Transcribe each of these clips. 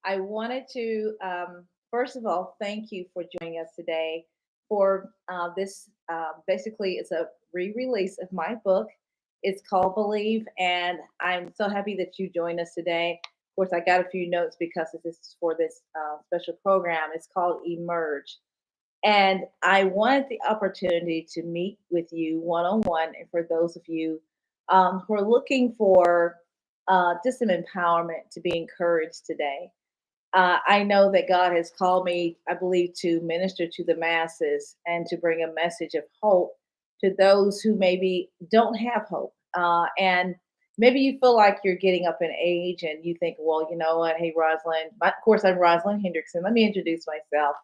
I wanted to, first of all, thank you for joining us today for this. Basically, it's a re release of my book. It's called Believe, and I'm so happy that you joined us today. Of course, I got a few notes because this is for this special program. It's called Emerge. And I wanted the opportunity to meet with you one on one. And for those of you who are looking for just some empowerment to be encouraged today, I know that God has called me, I believe, to minister to the masses and to bring a message of hope to those who maybe don't have hope. And maybe you feel like you're getting up in age and you think, well, you know what? Hey, Rosalind. Of course, I'm Rosalind Hendrickson. Let me introduce myself.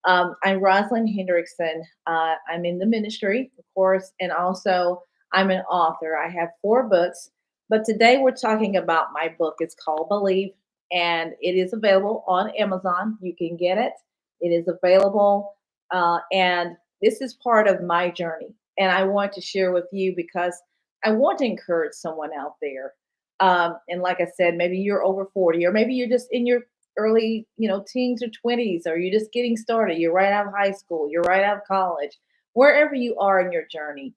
I'm Roslyn Hendrickson. I'm in the ministry, of course, and also I'm an author. I have four books, but today we're talking about my book. It's called Believe, and it is available on Amazon. You can get it. It is available, and this is part of my journey, and I want to share with you because I want to encourage someone out there. And like I said, maybe you're over 40, or maybe you're just in your early, teens or 20s, or you're just getting started. You're right out of high school, you're right out of college, wherever you are in your journey.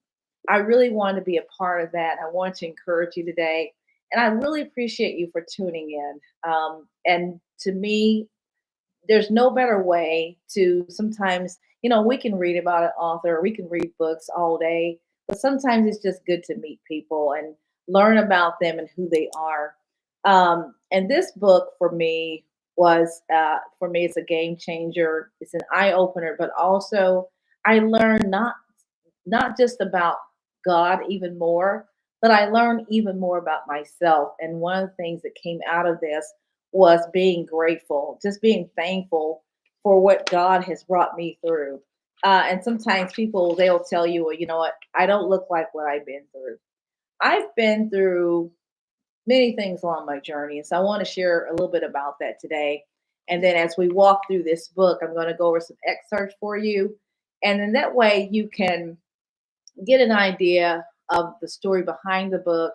I really want to be a part of that. I want to encourage you today. And I really appreciate you for tuning in. And to me, there's no better way to sometimes, we can read about an author, we can read books all day, but sometimes it's just good to meet people and learn about them and who they are. And this book for me, it's a game changer. It's an eye opener, but also I learned not just about God even more, but I learned even more about myself. And one of the things that came out of this was being grateful, just being thankful for what God has brought me through. And sometimes people they'll tell you, well, you know what, I don't look like what I've been through. I've been through many things along my journey. And so I want to share a little bit about that today. And then as we walk through this book, I'm going to go over some excerpts for you. And then that way you can get an idea of the story behind the book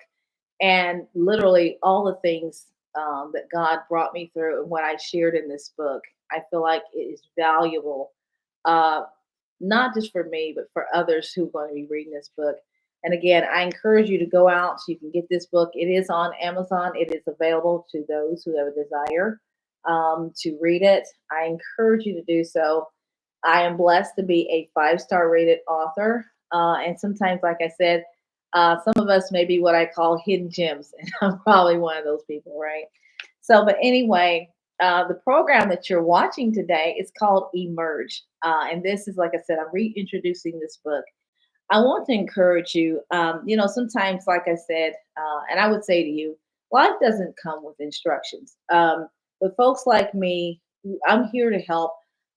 and literally all the things that God brought me through and what I shared in this book. I feel like it is valuable, uh, not just for me, but for others who are going to be reading this book. And again, I encourage you to go out so you can get this book. It is on Amazon. It is available to those who have a desire to read it. I encourage you to do so. I am blessed to be a five-star rated author. And sometimes, like I said, some of us may be what I call hidden gems. And I'm probably one of those people, right? So, but anyway, the program that you're watching today is called Emerge. And this is, like I said, I'm reintroducing this book. I want to encourage you. Sometimes, like I said, and I would say to you, life doesn't come with instructions. But folks like me, I'm here to help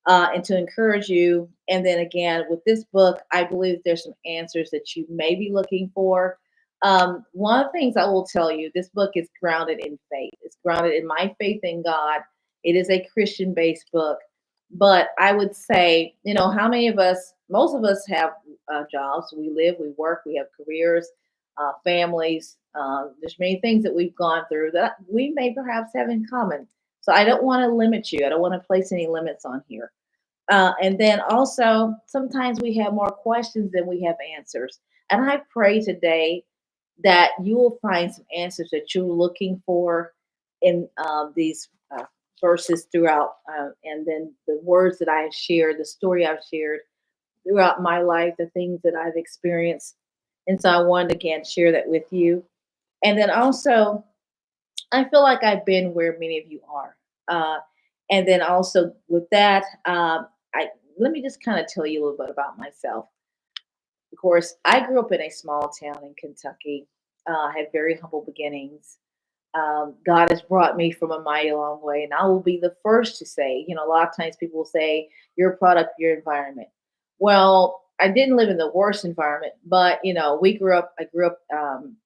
and to encourage you. And then again, with this book, I believe there's some answers that you may be looking for. One of the things I will tell you, this book is grounded in faith. It's grounded in my faith in God. It is a Christian based book. But I would say, how many of us, most of us have jobs. We live, we work, we have careers, families. There's many things that we've gone through that we may perhaps have in common. So I don't want to limit you. I don't want to place any limits on here. And then also, sometimes we have more questions than we have answers. And I pray today that you will find some answers that you're looking for in these verses throughout, and then the words that I have shared, the story I've shared throughout my life, the things that I've experienced. And so I wanted to again share that with you. And then also, I feel like I've been where many of you are. And then also with that, I let me just kind of tell you a little bit about myself. Of course, I grew up in a small town in Kentucky. Had very humble beginnings. God has brought me from a mighty long way, and I will be the first to say, a lot of times people will say you're a product of your environment. Well, I didn't live in the worst environment, but I grew up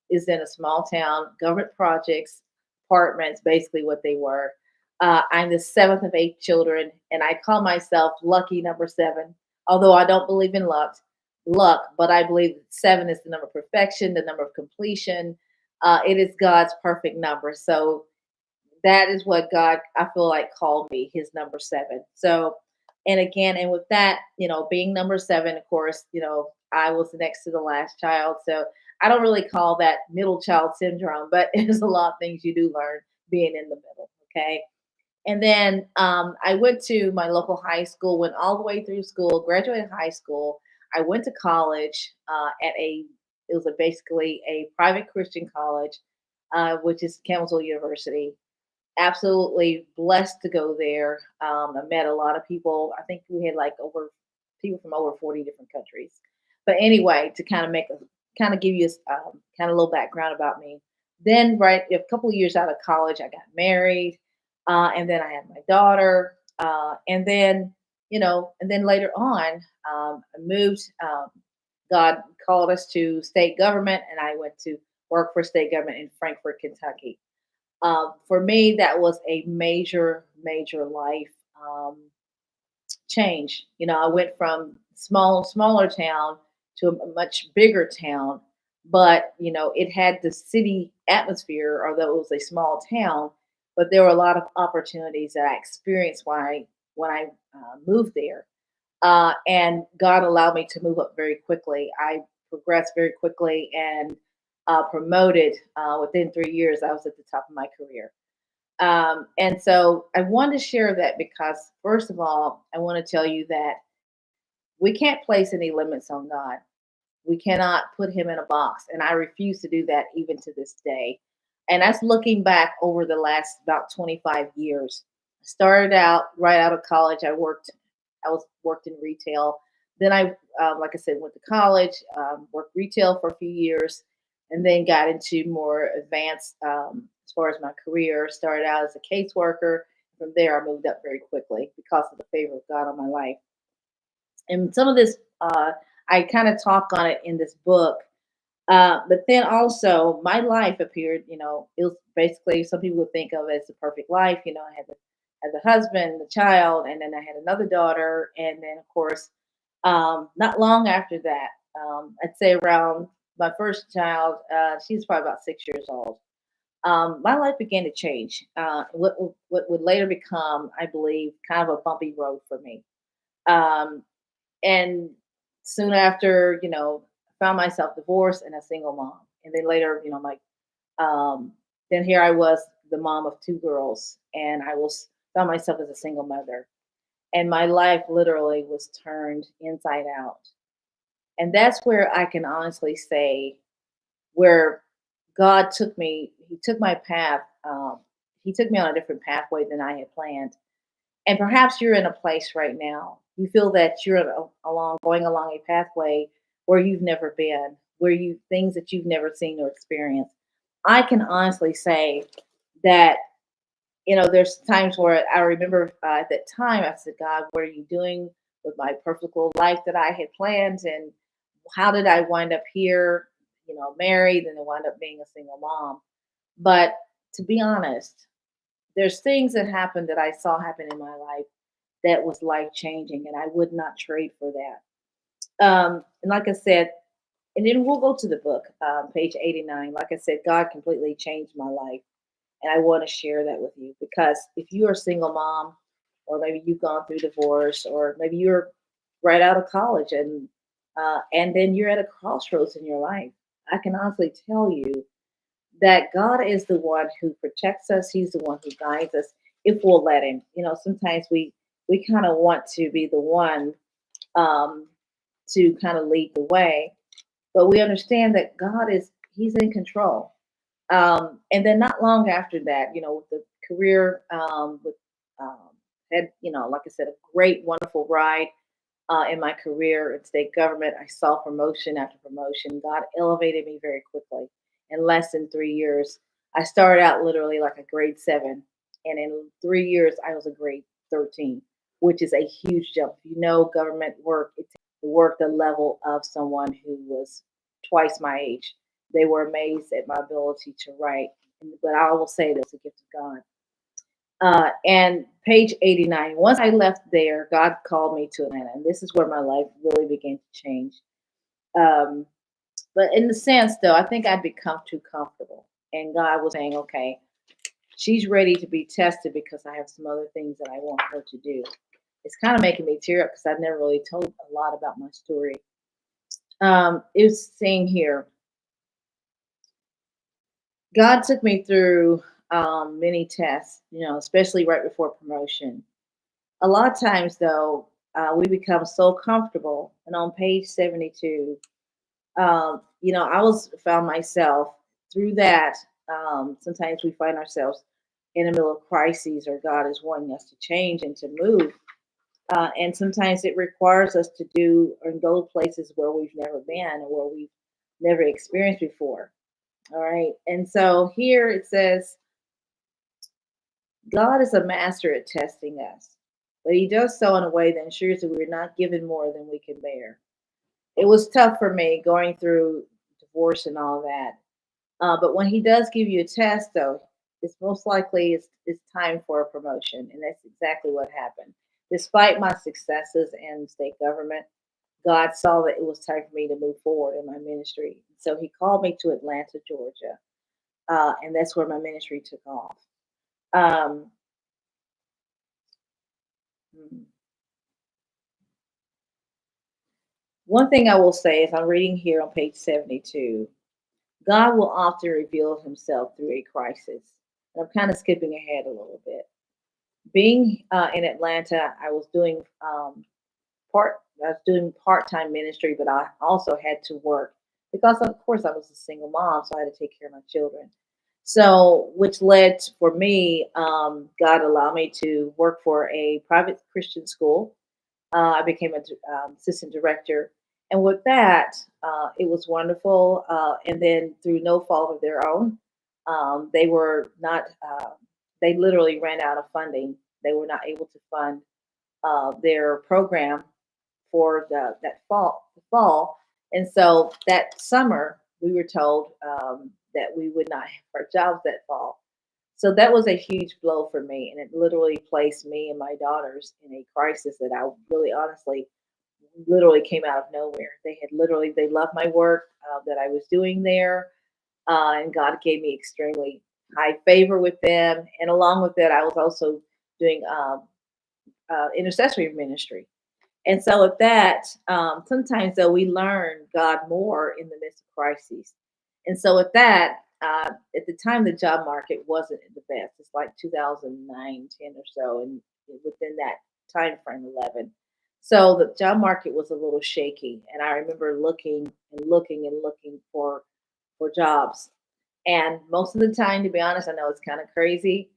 is in a small town, government projects, apartments, basically what they were. I'm the seventh of eight children, and I call myself lucky number seven. Although I don't believe in luck, but I believe that seven is the number of perfection, the number of completion. It is God's perfect number. So that is what God, I feel like, called me, his number seven. So, and again, and with that, being number seven, of course, I was next to the last child. So I don't really call that middle child syndrome, but there's a lot of things you do learn being in the middle. Okay. And then I went to my local high school, went all the way through school, graduated high school. I went to college it was basically a private Christian college, which is Campbellsville University. Absolutely blessed to go there. I met a lot of people. I think we had like over people from over 40 different countries. But anyway, to kind of give you kind of a little background about me. Then, right, a couple of years out of college, I got married, and then I had my daughter, and then later on, I moved. God called us to state government, and I went to work for state government in Frankfort, Kentucky. For me, that was a major, major life change. I went from smaller town to a much bigger town, but it had the city atmosphere, although it was a small town. But there were a lot of opportunities that I experienced when I moved there, and God allowed me to move up very quickly. I progressed very quickly and promoted within 3 years. I was at the top of my career. And so I wanted to share that because, first of all, I want to tell you that we can't place any limits on God. We cannot put him in a box. And I refuse to do that even to this day. And that's looking back over the last about 25 years. I started out right out of college. I worked in retail. Then like I said, went to college, worked retail for a few years, and then got into more advanced as far as my career. Started out as a caseworker. From there, I moved up very quickly because of the favor of God on my life. And some of this, I kind of talk on it in this book. But then also, my life appeared. It was basically, some people would think of it as the perfect life. I had the husband, the child, and then I had another daughter, and then of course, not long after that, I'd say around my first child, she's probably about 6 years old. My life began to change. What would later become, I believe, kind of a bumpy road for me. Um, and soon after, found myself divorced and a single mom. And then later, um, then here I was, the mom of two girls, and found myself as a single mother. And my life literally was turned inside out. And that's where I can honestly say, where God took me, He took my path, He took me on a different pathway than I had planned. And perhaps you're in a place right now. You feel that you're going along a pathway where you've never been, where you things that you've never seen or experienced. I can honestly say that there's times where I remember at that time I said, God, what are you doing with my perfect little life that I had planned, and how did I wind up here? Married, and then wind up being a single mom. But to be honest, there's things that happened that I saw happen in my life that was life changing, and I would not trade for that. And like I said, and then we'll go to the book, page 89. Like I said, God completely changed my life, and I want to share that with you because if you are a single mom, or maybe you've gone through divorce, or maybe you're right out of college, and then you're at a crossroads in your life, I can honestly tell you that God is the one who protects us. He's the one who guides us if we'll let Him. Sometimes we kind of want to be the one um, to kind of lead the way, but we understand that God is He's in control. And then not long after that, with the career, with had like I said, a great, wonderful ride in my career in state government. I saw promotion after promotion. God elevated me very quickly. In less than 3 years, I started out literally like a grade seven, and in 3 years, I was a grade 13, which is a huge jump. If you know government work, it takes to work the level of someone who was twice my age. They were amazed at my ability to write, but I will say that's a gift of God. And page 89, once I left there, God called me to Atlanta. And this is where my life really began to change. Um, but in the sense, though, I think I'd become too comfortable. And God was saying, okay, She's ready to be tested because I have some other things that I want her to do. It's kind of making me tear up because I've never really told a lot about my story. It's saying here, God took me through many tests, especially right before promotion. A lot of times, though, we become so comfortable. And on page 72, I was found myself through that. Sometimes we find ourselves in the middle of crises, or God is wanting us to change and to move. And sometimes it requires us to do or go places where we've never been or where we've never experienced before. All right. And so here it says, God is a master at testing us, but he does so in a way that ensures that we're not given more than we can bear. It was tough for me going through divorce and all that. But when he does give you a test, though, it's most likely it's time for a promotion. And that's exactly what happened. Despite my successes in state government, God saw that it was time for me to move forward in my ministry. So he called me to Atlanta, Georgia. And that's where my ministry took off. Um, hmm. One thing I will say is I'm reading here on page 72. God will often reveal himself through a crisis. And I'm kind of skipping ahead a little bit. Being in Atlanta, I was doing part-time ministry, but I also had to work because, of course, I was a single mom, so I had to take care of my children. So, which led for me, God allowed me to work for a private Christian school. I became an assistant director, and with that, it was wonderful. And then, through no fault of their own, they were not. They literally ran out of funding. They were not able to fund their program for the fall, and so that summer we were told that we would not have our jobs that fall. So that was a huge blow for me, and it literally placed me and my daughters in a crisis that I really, honestly, literally came out of nowhere. They loved my work that I was doing there, and God gave me extremely high favor with them. And along with that, I was also doing intercessory ministry. And so with that, sometimes though we learn God more in the midst of crises. And so with that, at the time the job market wasn't the best. It's like 2009, 10 or so, and within that time frame, 11. So the job market was a little shaky, and I remember looking and looking and looking for jobs. And most of the time, to be honest, I know it's kind of crazy,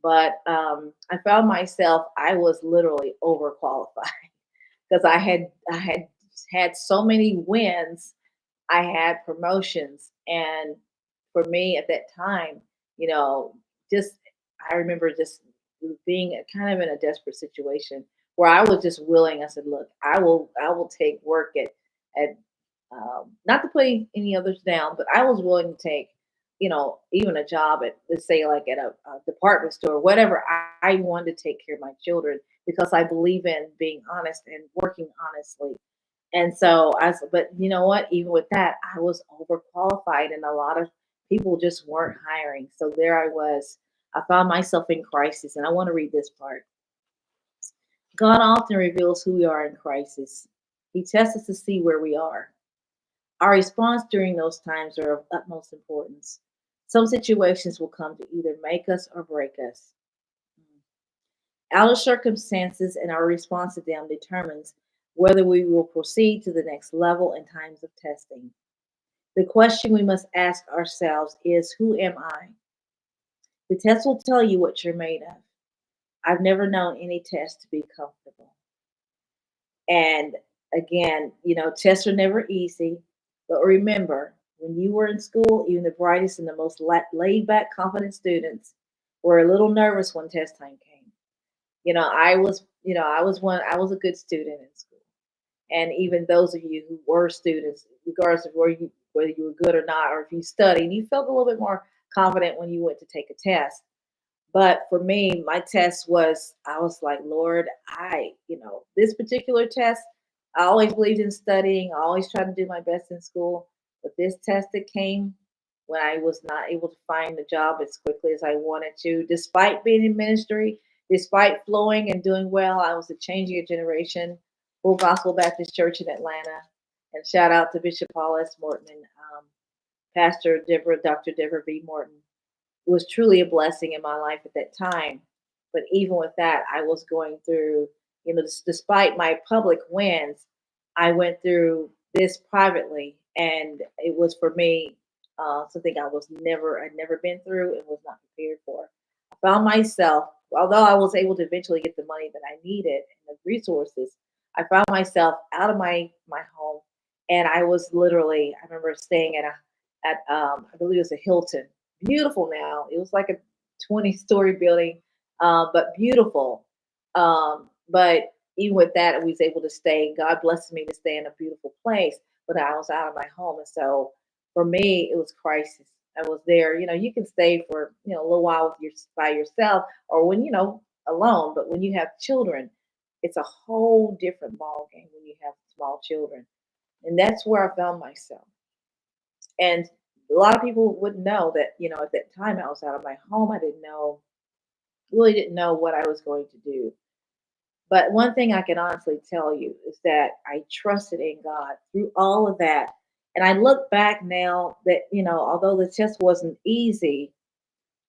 but I found myself I was literally overqualified because I had so many wins. I had promotions, and for me at that time, you know, just I remember just being kind of in a desperate situation where I was just willing. I said, "Look, I will take work at not to put any others down, but I was willing to take." Even a job at, let's say, like at a department store, whatever. I wanted to take care of my children because I believe in being honest and working honestly. And so but you know what? Even with that, I was overqualified, and a lot of people just weren't hiring. So there I was. I found myself in crisis, and I want to read this part. God often reveals who we are in crisis. He tests us to see where we are. Our response during those times are of utmost importance. Some situations will come to either make us or break us. Outer circumstances and our response to them determines whether we will proceed to the next level in times of testing. The question we must ask ourselves is, who am I? The test will tell you what you're made of. I've never known any test to be comfortable. And again, tests are never easy. But remember, when you were in school, even the brightest and the most laid back, confident students were a little nervous when test time came. I was a good student in school. And even those of you who were students, regardless of whether you were good or not, or if you studied, you felt a little bit more confident when you went to take a test. But for me, my test was, I was like, Lord, this particular test, I always believed in studying. I always tried to do my best in school. But this test that came, when I was not able to find the job as quickly as I wanted to. Despite being in ministry, despite flowing and doing well, I was a changing a generation. Full Gospel Baptist Church in Atlanta. And shout out to Bishop Paul S. Morton and Pastor Deborah, Dr. Deborah B. Morton. Was truly a blessing in my life at that time. But even with that, I was going through, despite my public wins, I went through this privately, and it was for me something I'd never been through and was not prepared for. I found myself, although I was able to eventually get the money that I needed and the resources, I found myself out of my home, and I was literally, I remember staying at I believe it was a Hilton. Beautiful now. It was like a 20-story building, but beautiful. But even with that, I was able to stay. God blessed me to stay in a beautiful place, but I was out of my home. And so for me, it was crisis. I was there. You can stay for, a little while by yourself or when, alone. But when you have children, it's a whole different ball game when you have small children. And that's where I found myself. And a lot of people wouldn't know that, at that time I was out of my home. I didn't know, really didn't know what I was going to do. But one thing I can honestly tell you is that I trusted in God through all of that. And I look back now that, although the test wasn't easy,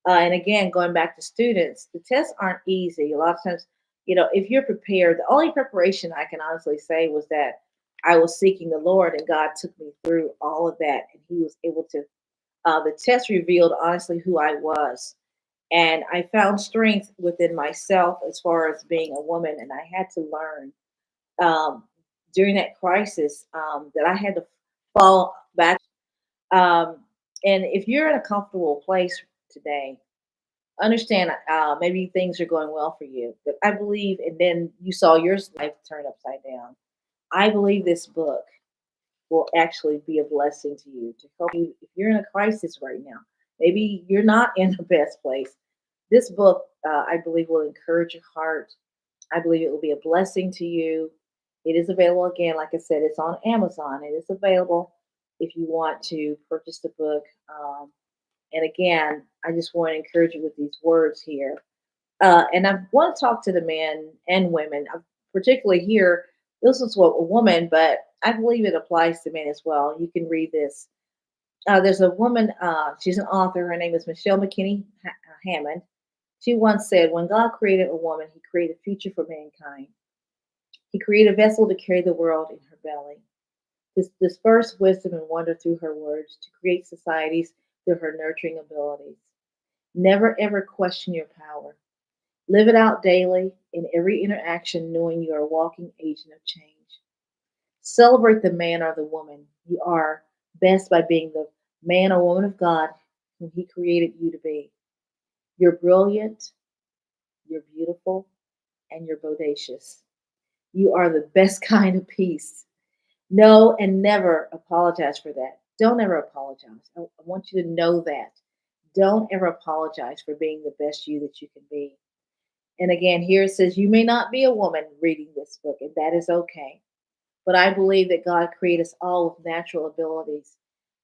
and again, going back to students, the tests aren't easy. A lot of times, if you're prepared, the only preparation I can honestly say was that I was seeking the Lord and God took me through all of that. And He was able to the test revealed honestly who I was. And I found strength within myself as far as being a woman. And I had to learn um, during that crisis that I had to fall back. Um, and if you're in a comfortable place today, understand maybe things are going well for you. But I believe, and then you saw your life turn upside down. I believe this book will actually be a blessing to you to help you if you're in a crisis right now. Maybe you're not in the best place. This book, I believe, will encourage your heart. I believe it will be a blessing to you. It is available again, like I said, it's on Amazon. It is available if you want to purchase the book. And again, I just want to encourage you with these words here. And I want to talk to the men and women, particularly here. This is what a woman, but I believe it applies to men as well. You can read this. There's a woman, she's an author. Her name is Michelle McKinney Hammond. She once said, when God created a woman, He created a future for mankind. He created a vessel to carry the world in her belly. Disperse wisdom and wonder through her words to create societies through her nurturing abilities. Never ever question your power. Live it out daily in every interaction, knowing you are a walking agent of change. Celebrate the man or the woman you are best by being the man or woman of God whom He created you to be. You're brilliant, you're beautiful, and you're bodacious. You are the best kind of peace. No, and never apologize for that. Don't ever apologize. I want you to know that. Don't ever apologize for being the best you that you can be. And again, here it says, you may not be a woman reading this book, and that is okay. But I believe that God created us all with natural abilities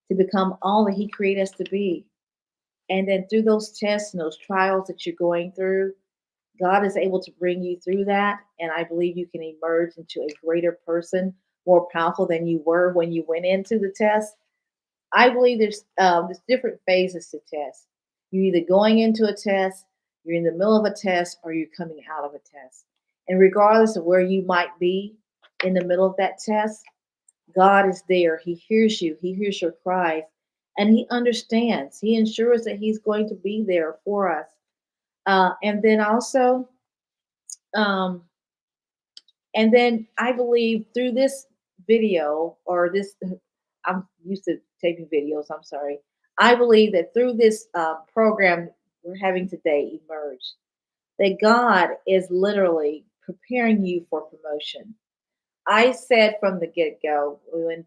to become all that He created us to be. And then through those tests and those trials that you're going through, God is able to bring you through that. And I believe you can emerge into a greater person, more powerful than you were when you went into the test. I believe there's different phases to test. You're either going into a test, you're in the middle of a test, or you're coming out of a test. And regardless of where you might be in the middle of that test, God is there. He hears you. He hears your cries, and He understands. He ensures that He's going to be there for us. And then also, um, and then I believe through this video or this, I'm used to taping videos. I'm sorry. I believe that through this program we're having today, Emerge, that God is literally preparing you for promotion. I said from the get go when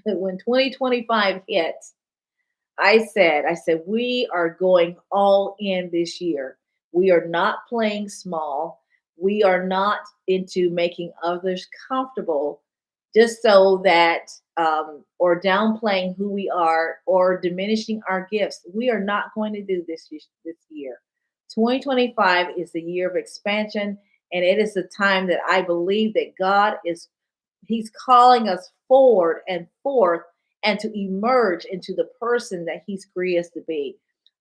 2025 hit, I said, we are going all in this year. We are not playing small. We are not into making others comfortable just so that, or downplaying who we are or diminishing our gifts. We are not going to do this year. 2025 is the year of expansion, and it is the time that I believe that God is He's calling us forward and forth and to emerge into the person that He's created us to be.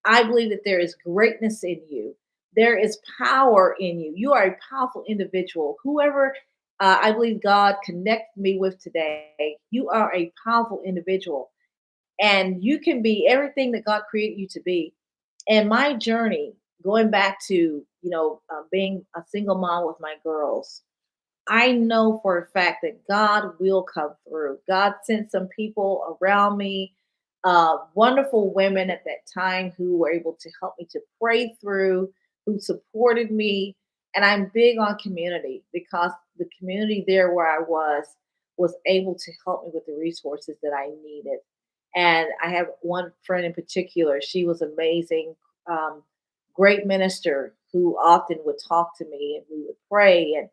I believe that there is greatness in you. There is power in you. You are a powerful individual. Whoever I believe God connected me with today, you are a powerful individual and you can be everything that God created you to be. And my journey, going back to, being a single mom with my girls, I know for a fact that God will come through. God sent some people around me, wonderful women at that time who were able to help me to pray through, who supported me. And I'm big on community because the community there where I was able to help me with the resources that I needed. And I have one friend in particular. She was amazing, great minister who often would talk to me and we would pray. And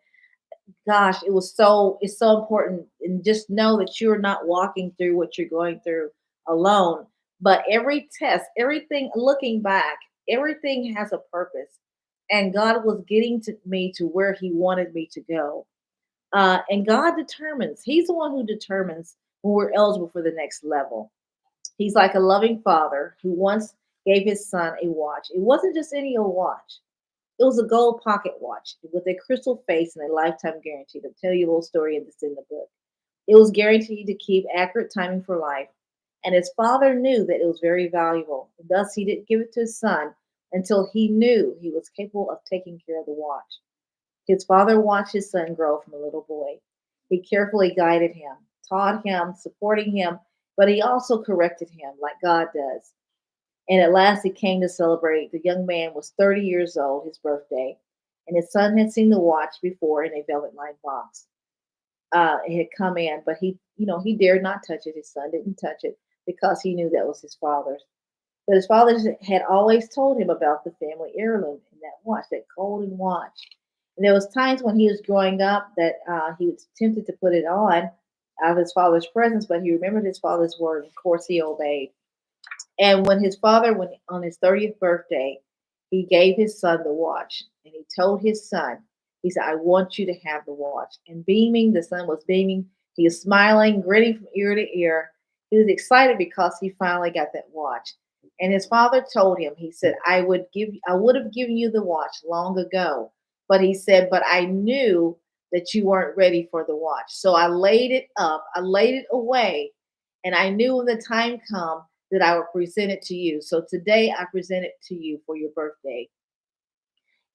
gosh, it's so important. And just know that you're not walking through what you're going through alone. But every test, everything, looking back, everything has a purpose. And God was getting to me to where He wanted me to go. And God determines, He's the one who determines when we're eligible for the next level. He's like a loving father who once gave his son a watch. It wasn't just any old watch. It was a gold pocket watch with a crystal face and a lifetime guarantee. To tell you a little story in this in the book. It was guaranteed to keep accurate timing for life, and his father knew that it was very valuable. Thus, he didn't give it to his son until he knew he was capable of taking care of the watch. His father watched his son grow from a little boy. He carefully guided him, taught him, supporting him, but he also corrected him like God does. And at last he came to celebrate. The young man was 30 years old, his birthday, and his son had seen the watch before in a velvet lined box. It had come in, but he dared not touch it. His son didn't touch it because he knew that was his father's. But his father had always told him about the family heirloom in that watch, that golden watch. And there was times when he was growing up that he was tempted to put it on out of his father's presence, but he remembered his father's word. Of course, he obeyed. And when his father, when on his 30th birthday, he gave his son the watch and he told his son, he said, I want you to have the watch. And beaming, the son was beaming. He was smiling, grinning from ear to ear. He was excited because he finally got that watch. And his father told him, he said, I would have given you the watch long ago. But he said, but I knew that you weren't ready for the watch. So I laid it up, I laid it away, and I knew when the time come that I would present it to you. So today I present it to you for your birthday.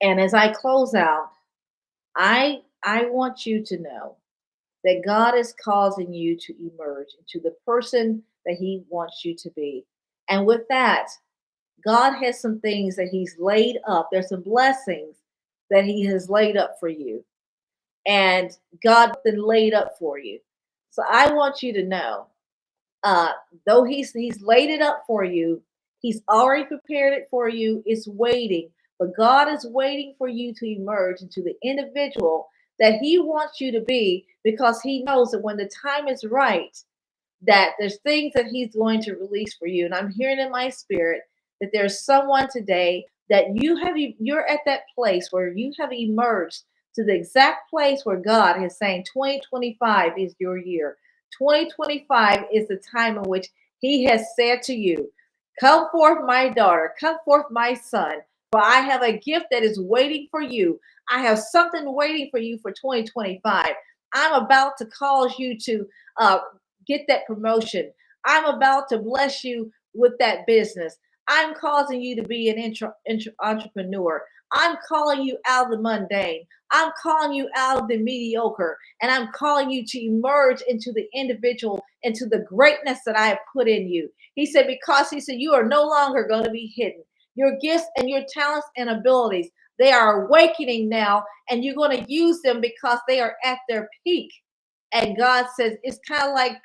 And as I close out, I want you to know that God is causing you to emerge into the person that He wants you to be. And with that, God has some things that He's laid up. There's some blessings that He has laid up for you. And God's been laid up for you. So I want you to know, uh, though he's laid it up for you, He's already prepared it for you. It's waiting, but God is waiting for you to emerge into the individual that He wants you to be, because He knows that when the time is right, that there's things that He's going to release for you. And I'm hearing in my spirit that there's someone today that you're at that place where you have emerged to the exact place where God is saying 2025 is your year. 2025 is the time in which He has said to you, come forth, my daughter, come forth, my son, for I have a gift that is waiting for you. I have something waiting for you for 2025. I'm about to cause you to uh, get that promotion. I'm about to bless you with that business. I'm causing you to be an entrepreneur. I'm calling you out of the mundane. I'm calling you out of the mediocre. And I'm calling you to emerge into the individual, into the greatness that I have put in you. He said, because He said, you are no longer going to be hidden. Your gifts and your talents and abilities, they are awakening now, and you're going to use them because they are at their peak. And God says it's kind of like,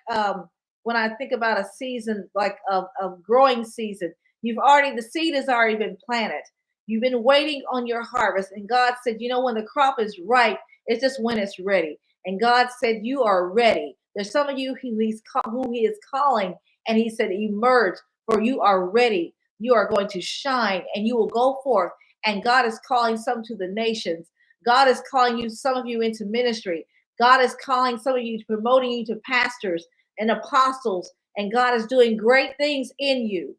when I think about a season like of growing season, the seed has already been planted. You've been waiting on your harvest, and God said, when the crop is ripe, it's just when it's ready. And God said, you are ready. There's some of you who he is calling, and he said, emerge, for you are ready. You are going to shine, and you will go forth. And God is calling some to the nations. God is calling you, some of you, into ministry. God is calling some of you, promoting you to pastors and apostles, and God is doing great things in you.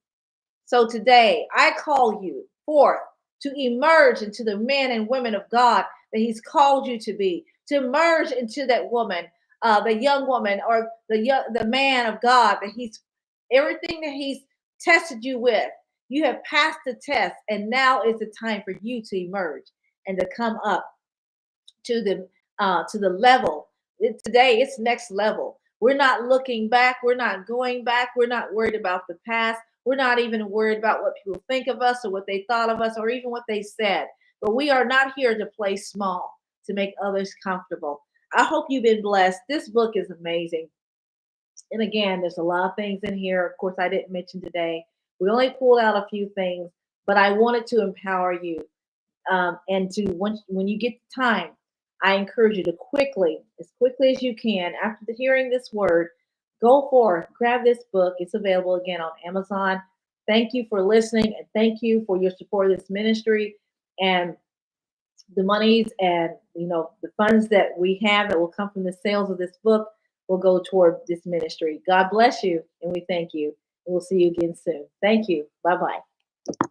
So today, I call you forth to emerge into the men and women of God that He's called you to be, to emerge into that woman, the young woman, or the man of God that He's everything that He's tested you with. You have passed the test, and now is the time for you to emerge and to come up to the level. Today, it's next level. We're not looking back. We're not going back. We're not worried about the past. We're not even worried about what people think of us or what they thought of us or even what they said. But we are not here to play small to make others comfortable. I hope you've been blessed. This book is amazing. And again, there's a lot of things in here. Of course, I didn't mention today. We only pulled out a few things, but I wanted to empower you. And to when you get the time, I encourage you to as quickly as you can, after hearing this word, go forth, grab this book. It's available again on Amazon. Thank you for listening, and thank you for your support of this ministry. And the monies and the funds that we have that will come from the sales of this book will go toward this ministry. God bless you, and we thank you. And we'll see you again soon. Thank you. Bye bye.